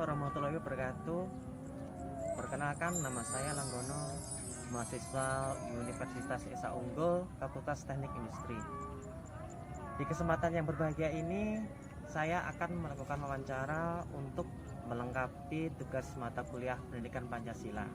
warahmatullahi wabarakatuh. Perkenalkan, nama saya Langgono, mahasiswa Universitas Esa Unggul, Fakultas Teknik Industri. Di kesempatan yang berbahagia ini, saya akan melakukan wawancara untuk melengkapi tugas mata kuliah Pendidikan Pancasila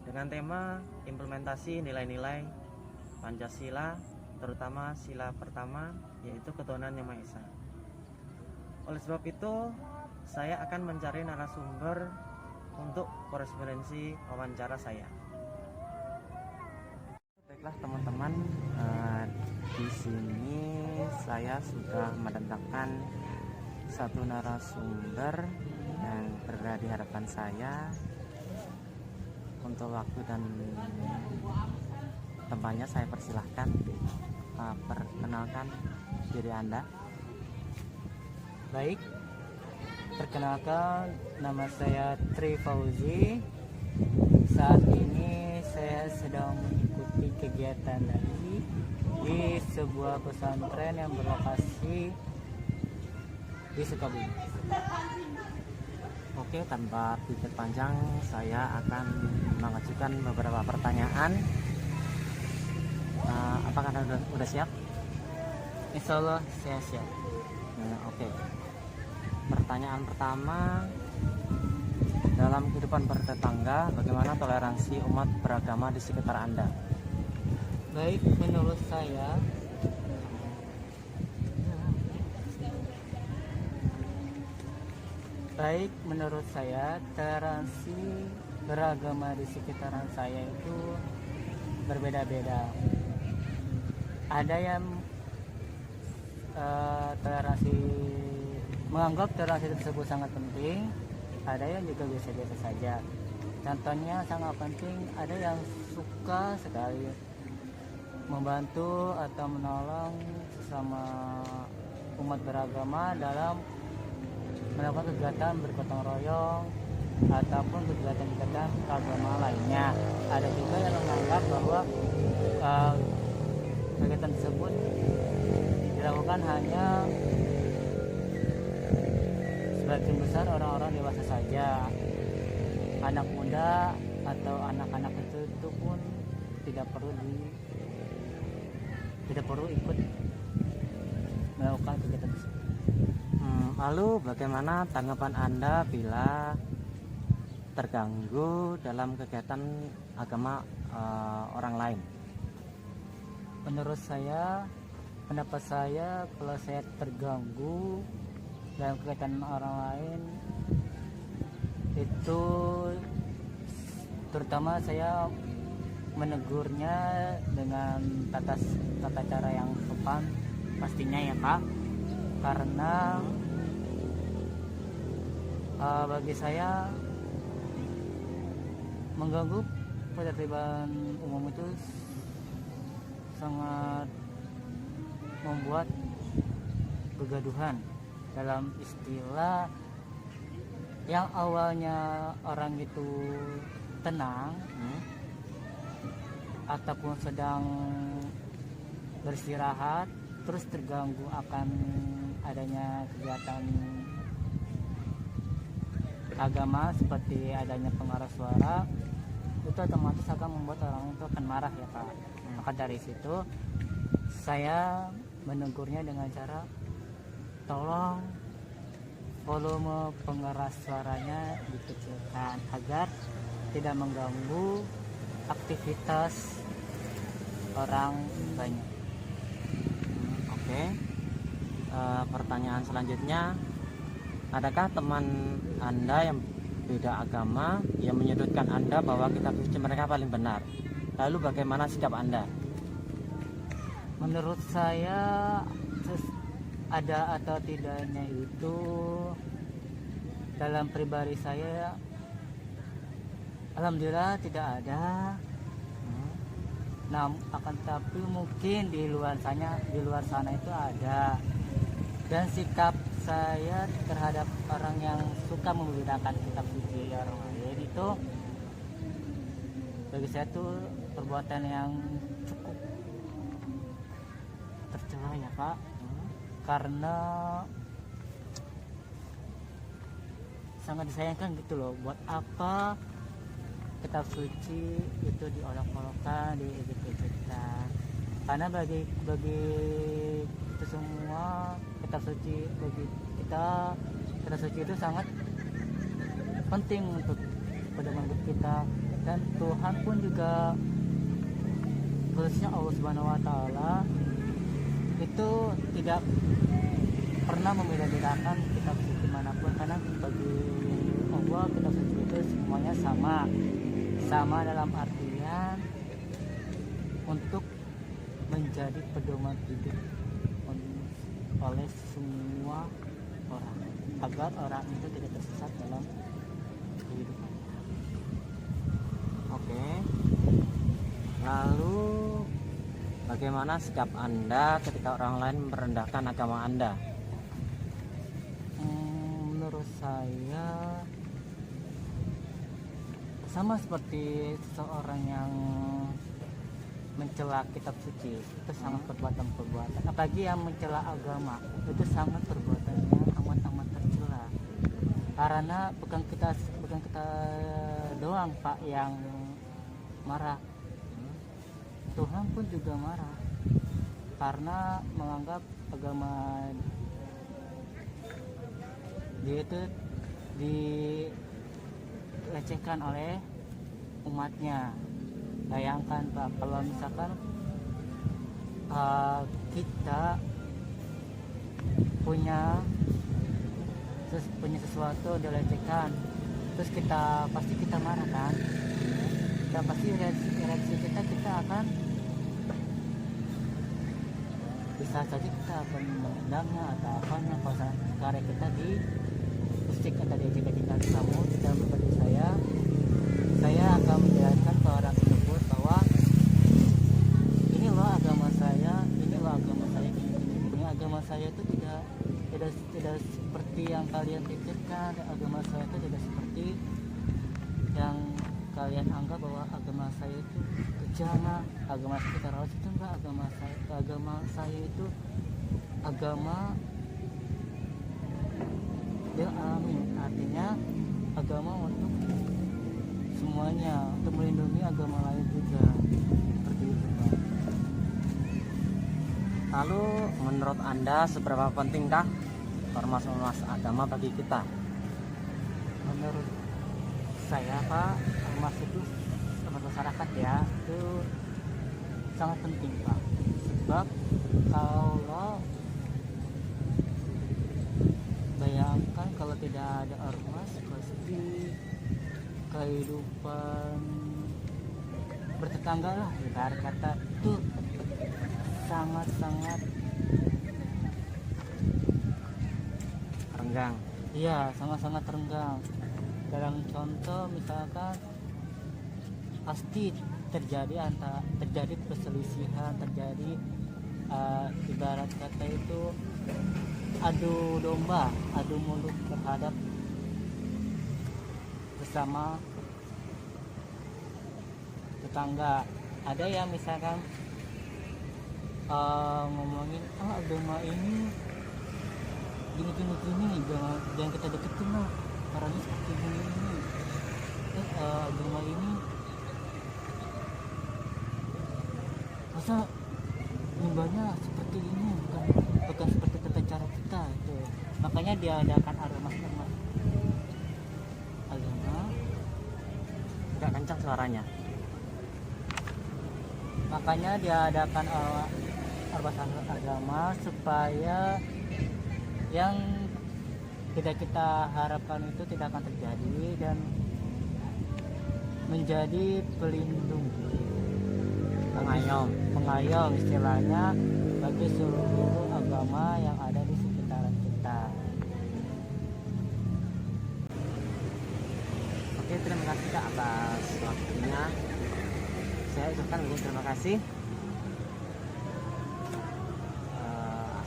dengan tema implementasi nilai-nilai Pancasila, terutama sila pertama, yaitu ketuhanan Yang Maha Esa. Oleh sebab itu, saya akan mencari narasumber untuk korespondensi wawancara saya. Baiklah teman-teman, di sini saya sudah mendatangkan satu narasumber yang berada di hadapan saya. Untuk waktu dan tempatnya saya persilahkan, perkenalkan diri Anda. Baik, perkenalkan, nama saya Tri Fauzi. Saat ini saya sedang mengikuti kegiatan lagi di sebuah pesantren yang berlokasi di Sukabumi. Oke, tanpa pikir panjang, saya akan mengajukan beberapa pertanyaan. Apakah Anda sudah siap? Insya Allah saya siap. Oke. Pertanyaan pertama, dalam kehidupan bertetangga, bagaimana toleransi umat beragama di sekitar Anda? Baik, menurut saya toleransi beragama di sekitaran saya itu berbeda-beda. Ada yang menganggap toleransi tersebut sangat penting, ada yang juga biasa-biasa saja. Contohnya sangat penting, ada yang suka sekali membantu atau menolong sesama umat beragama dalam melakukan kegiatan bergotong royong ataupun kegiatan-kegiatan agama lainnya. Ada juga yang menganggap bahwa kegiatan tersebut dilakukan hanya sebagian besar orang-orang dewasa saja. Anak muda atau anak-anak itu pun tidak perlu ikut melakukan kegiatan tersebut. Lalu bagaimana tanggapan Anda bila terganggu dalam kegiatan agama orang lain? Menurut saya, pendapat saya, kalau saya terganggu dalam kegiatan orang lain, itu terutama saya menegurnya dengan tata cara yang sopan pastinya ya Kak, karena bagi saya mengganggu ketertiban umum itu sangat membuat kegaduhan. Dalam istilah yang awalnya orang itu tenang ataupun sedang beristirahat, terus terganggu akan adanya kegiatan agama seperti adanya pengeras suara, itu otomatis akan membuat orang itu akan marah ya Pak. Maka dari situ saya menegurnya dengan cara, tolong volume pengeras suaranya dikecilkan agar tidak mengganggu aktivitas orang banyak. Oke. Pertanyaan selanjutnya, adakah teman Anda yang beda agama yang menyudutkan Anda bahwa kitab suci mereka paling benar? Lalu bagaimana sikap Anda? Menurut saya ada atau tidaknya itu dalam pribadi saya, alhamdulillah tidak ada. Nah, akan tetapi mungkin di luar sana itu ada. Dan sikap saya terhadap orang yang suka membedakan kitab suci orang lain itu, bagi saya itu perbuatan yang cukup tercela ya Pak. Karena sangat disayangkan gitu loh. Buat apa kitab suci itu diolok-olokkan, diejek-ejekkan? Karena bagi itu semua, kitab suci bagi kita, kitab suci itu sangat penting untuk pedoman hidup kita. Dan Tuhan pun juga, khususnya Allah Subhanahu wa Ta'ala, itu tidak pernah membeda-bedakan kitab suci manapun, karena bagi Allah kitab suci itu semuanya sama dalam artian untuk menjadi pedoman hidup oleh semua orang, agar orang itu tidak tersesat dalam kehidupan. Oke. Lalu bagaimana sikap Anda ketika orang lain merendahkan agama Anda? Menurut saya sama seperti seseorang yang mencela kitab suci, itu sangat perbuatan, apalagi yang mencela agama, itu sangat perbuatannya amat tercela. Karena bukan kita doang Pak yang marah, Tuhan pun juga marah karena menganggap agama dia itu dilecehkan oleh umatnya. Bayangkan Pak, kalau misalkan kita punya sesuatu dilecehkan, terus pasti kita marah kan? Kita pasti reaksi kita akan, bisa saja kita akan menendangnya atau apanya. Kalau karya kita diusik atau diejek-ejekkan, namun dalam pribadi saya akan menjelaskan ke orang tersebut bahwa ini loh agama saya, ini agama saya itu tidak seperti yang kalian pikirkan. Agama saya itu tidak seperti yang kalian anggap bahwa agama saya itu kejam. Agama saya teroris, itu enggak. Agama saya itu agama yang amin, artinya agama untuk semuanya, untuk melindungi agama lain juga, seperti itu Pak. Lalu menurut Anda seberapa pentingkah ormas-ormas agama bagi kita? Menurut saya Pak, ormas itu sama masyarakat ya, itu sangat penting Pak. Sebab kalau bayangkan kalau tidak ada ormas, pasti kehidupan bertetangga lah, ibarat kata itu sangat Renggang. iya, sangat renggang. Dalam contoh misalkan pasti terjadi perselisihan, terjadi ibarat kata itu adu domba, adu mulut terhadap bersama tetangga. Ada yang misalkan ngomongin agama ini gini, jangan kita deketin lah, orangnya seperti ini. Agama ini masa nyembahnya seperti ini, bukan seperti tata cara kita itu. Makanya diadakan ormas agama. Agak kencang suaranya. Makanya diadakan ormas agama supaya yang tidak kita harapkan itu tidak akan terjadi, dan menjadi pelindung, pengayom istilahnya bagi seluruh agama yang ada di sekitaran kita. Oke, terima kasih Kak atas waktunya. Saya ucapkan terima kasih.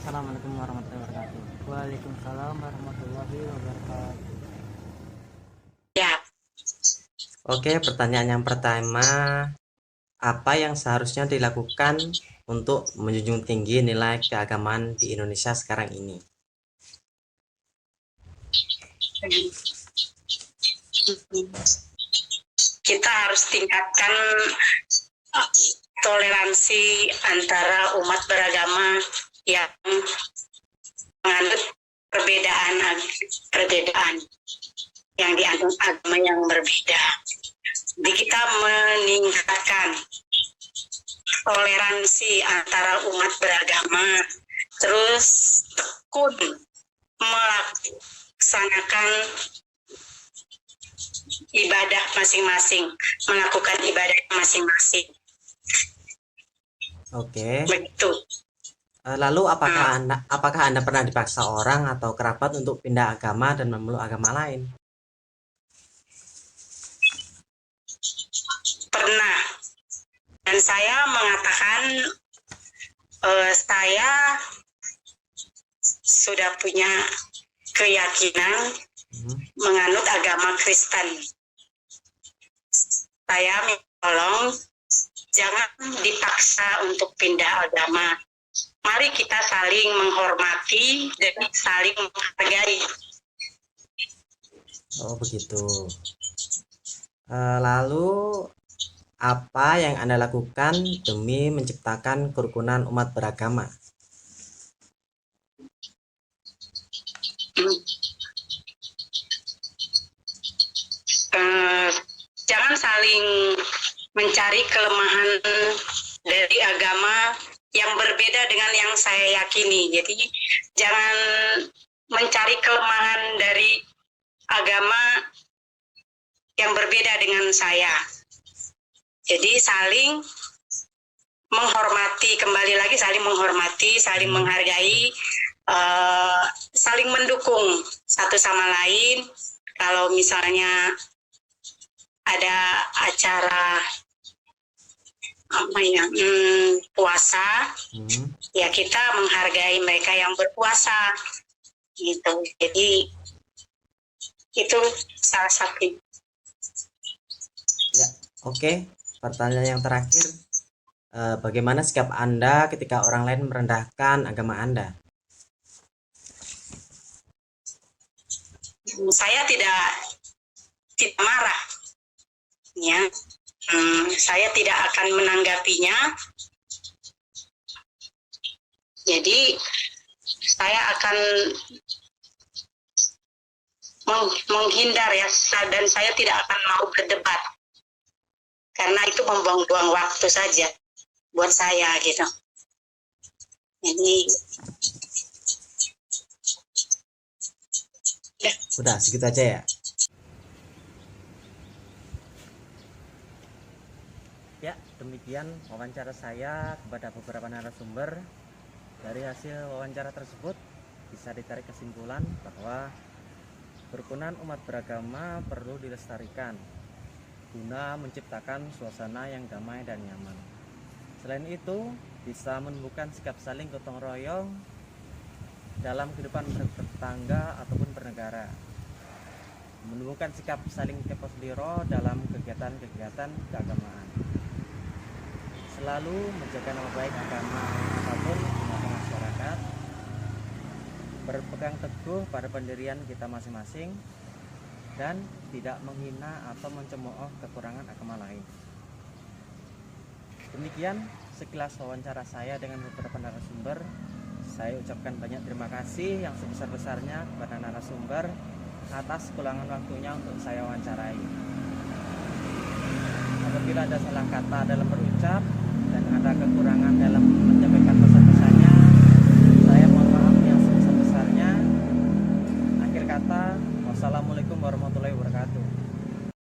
Assalamualaikum warahmatullahi wabarakatuh. Waalaikumsalam warahmatullahi wabarakatuh. Oke, pertanyaan yang pertama, apa yang seharusnya dilakukan untuk menjunjung tinggi nilai keagamaan di Indonesia sekarang ini? Kita harus tingkatkan toleransi antara umat beragama yang menganut perbedaan yang dianut agama yang berbeda. Jadi kita meningkatkan toleransi antara umat beragama, terus tekun melaksanakan ibadah masing-masing, melakukan ibadah masing-masing. Oke. Begitu. Lalu apakah Anda pernah dipaksa orang atau kerabat untuk pindah agama dan memeluk agama lain? Pernah. Dan saya mengatakan saya sudah punya keyakinan menganut agama Kristen. Saya tolong jangan dipaksa untuk pindah agama. Mari kita saling menghormati dan saling menghargai. Oh begitu. Lalu apa yang Anda lakukan demi menciptakan kerukunan umat beragama? Jangan saling mencari kelemahan dari agama yang berbeda dengan yang saya yakini. Jadi jangan mencari kelemahan dari agama yang berbeda dengan saya. Jadi saling menghormati, kembali lagi saling menghormati, saling menghargai, saling mendukung satu sama lain. Kalau misalnya ada acara puasa, ya kita menghargai mereka yang berpuasa, gitu. Jadi itu salah satu. Ya, oke. Pertanyaan yang terakhir, bagaimana sikap Anda ketika orang lain merendahkan agama Anda? Saya tidak marah, ya. Saya tidak akan menanggapinya. Jadi saya akan menghindar ya, dan saya tidak akan mau berdebat karena itu membuang-buang waktu saja buat saya gitu. Jadi udah segitu aja ya. Ya, demikian wawancara saya kepada beberapa narasumber. Dari hasil wawancara tersebut bisa ditarik kesimpulan bahwa kerukunan umat beragama perlu dilestarikan guna menciptakan suasana yang damai dan nyaman. Selain itu, bisa menumbuhkan sikap saling gotong royong dalam kehidupan bertetangga ataupun bernegara. Menumbuhkan sikap saling keposliro dalam kegiatan-kegiatan keagamaan. Selalu menjaga nama baik agama apapun di mata masyarakat. Berpegang teguh pada pendirian kita masing-masing dan tidak menghina atau mencemooh kekurangan agama lain. Demikian sekilas wawancara saya dengan beberapa narasumber. Saya ucapkan banyak terima kasih yang sebesar-besarnya kepada narasumber atas keulangan waktunya untuk saya wawancarai. Apabila ada salah kata dalam berucap dan ada kekurangan dalam menyampaikan